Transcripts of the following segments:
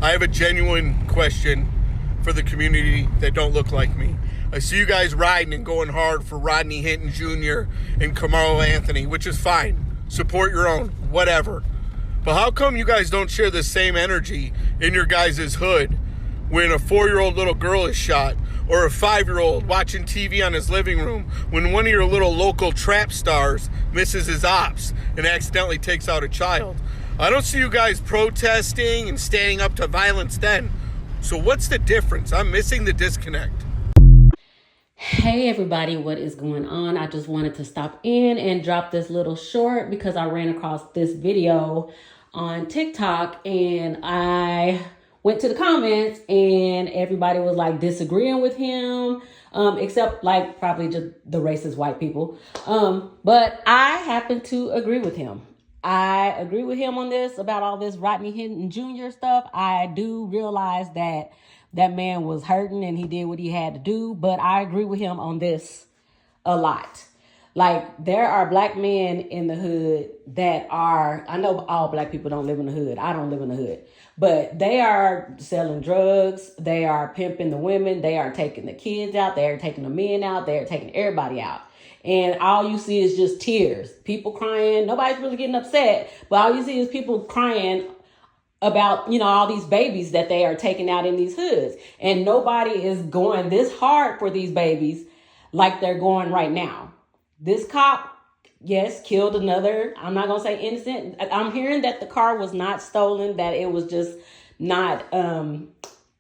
I have a genuine question for the community that don't look like me. I see you guys riding and going hard for Rodney Hinton Jr. and Carmelo Anthony, which is fine. Support your own, whatever. But how come you guys don't share the same energy in your guys' hood when a 4-year-old little girl is shot, or a 5-year-old watching TV on his living room when one of your little local trap stars misses his ops and accidentally takes out a child? I don't see you guys protesting and standing up to violence then. So what's the difference? I'm missing the disconnect. Hey everybody, what is going on? I just wanted to stop in and drop this little short because I ran across this video on TikTok and I went to the comments and everybody was like disagreeing with him, except like probably just the racist white people. But I happen to agree with him. I agree with him on this about all this Rodney Hinton Jr. stuff. I do realize that that man was hurting and he did what he had to do, but I agree with him on this a lot. Like, there are black men in the hood that are, I know all black people don't live in the hood. I don't live in the hood. But they are selling drugs. They are pimping the women. They are taking the kids out. They are taking the men out. They are taking everybody out. And all you see is just tears. People crying. Nobody's really getting upset. But all you see is people crying about, all these babies that they are taking out in these hoods. And nobody is going this hard for these babies like they're going right now. This cop, yes, killed another, I'm not going to say innocent. I'm hearing that the car was not stolen, that it was just not, I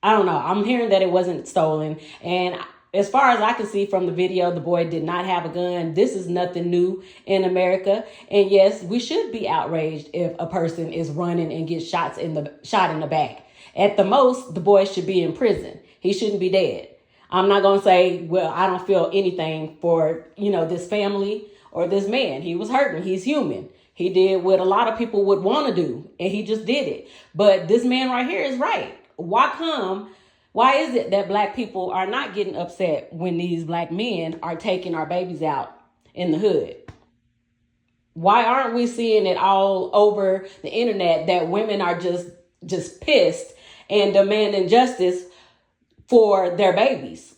don't know. I'm hearing that it wasn't stolen. And as far as I can see from the video, the boy did not have a gun. This is nothing new in America. And yes, we should be outraged if a person is running and gets shot in the back. At the most, the boy should be in prison. He shouldn't be dead. I'm not going to say, well, I don't feel anything for, this family or this man. He was hurting. He's human. He did what a lot of people would want to do, and he just did it. But this man right here is right. Why is it that black people are not getting upset when these black men are taking our babies out in the hood? Why aren't we seeing it all over the internet that women are just pissed and demanding justice for their babies?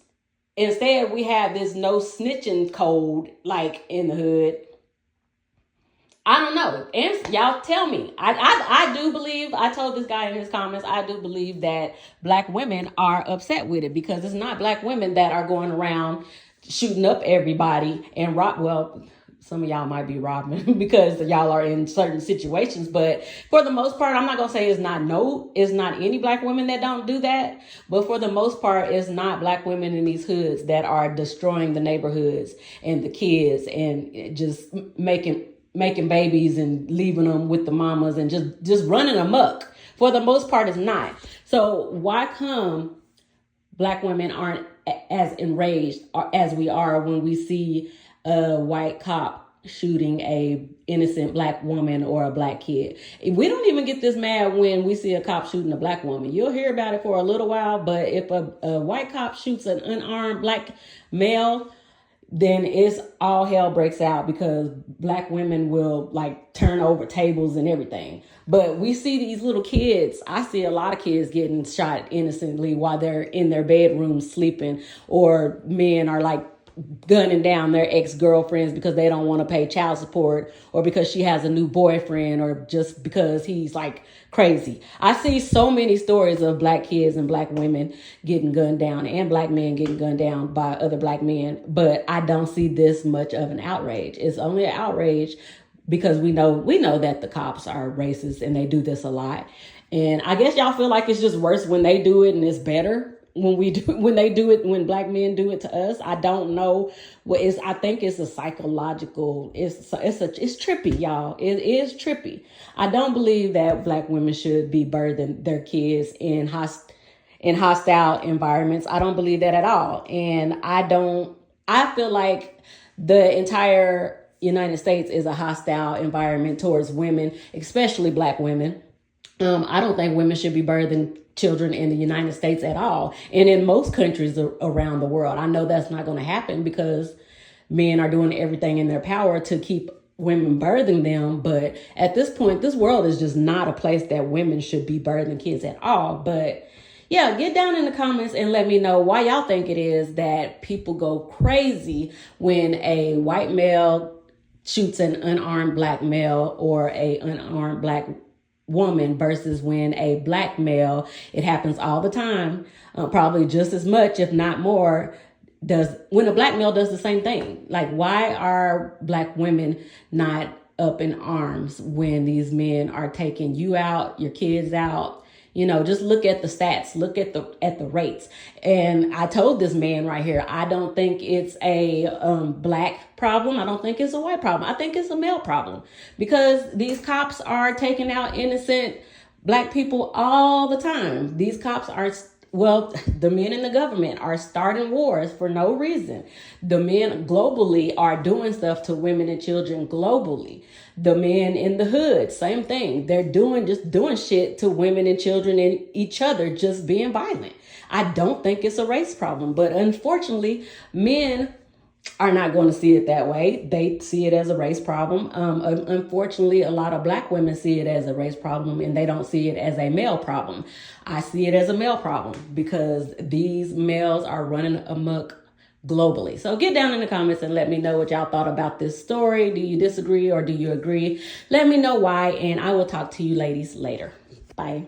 Instead, we have this no snitching code like in the hood. I don't know. And y'all tell me. I do believe, I told this guy in his comments, I do believe that black women are upset with it because it's not black women that are going around shooting up everybody and some of y'all might be robbing because y'all are in certain situations. But for the most part, I'm not going to say it's not any black women that don't do that. But for the most part, it's not black women in these hoods that are destroying the neighborhoods and the kids and just making babies and leaving them with the mamas and just running amok. For the most part, it's not. So why come black women aren't as enraged as we are when we see a white cop shooting a innocent black woman or a black kid? We don't even get this mad when we see a cop shooting a black woman. You'll hear about it for a little while, but if a white cop shoots an unarmed black male, then it's all hell breaks out because black women will turn over tables and everything. But we see these little kids. I see a lot of kids getting shot innocently while they're in their bedrooms sleeping, or men are gunning down their ex-girlfriends because they don't want to pay child support, or because she has a new boyfriend, or just because he's crazy. I see so many stories of black kids and black women getting gunned down and black men getting gunned down by other black men, but I don't see this much of an outrage. It's only an outrage because we know that the cops are racist and they do this a lot. And I guess y'all feel like it's just worse when they do it and it's better when black men do it to us. I don't know what is. I think it's a psychological. It's trippy, y'all. It is trippy. I don't believe that black women should be birthing their kids in hostile environments. I don't believe that at all. And I feel like the entire United States is a hostile environment towards women, especially black women. I don't think women should be birthing children in the United States at all. And in most countries around the world, I know that's not going to happen because men are doing everything in their power to keep women birthing them. But at this point, this world is just not a place that women should be birthing kids at all. But yeah, get down in the comments and let me know why y'all think it is that people go crazy when a white male shoots an unarmed black male or a unarmed black woman versus when a black male, it happens all the time, probably just as much, if not more, when a black male does the same thing. Like, why are black women not up in arms when these men are taking you out, your kids out? You know, just look at the stats, look at the rates. And I told this man right here, I don't think it's a black problem. I don't think it's a white problem. I think it's a male problem, because these cops are taking out innocent black people all the time. These cops are, well, the men in the government are starting wars for no reason. The men globally are doing stuff to women and children globally. The men in the hood, same thing. They're just doing shit to women and children and each other, just being violent. I don't think it's a race problem, but unfortunately, men are not going to see it that way. They see it as a race problem. Unfortunately, a lot of black women see it as a race problem, and they don't see it as a male problem. I see it as a male problem because these males are running amok globally. So get down in the comments and let me know what y'all thought about this story. Do you disagree or do you agree? Let me know why, and I will talk to you ladies later. Bye.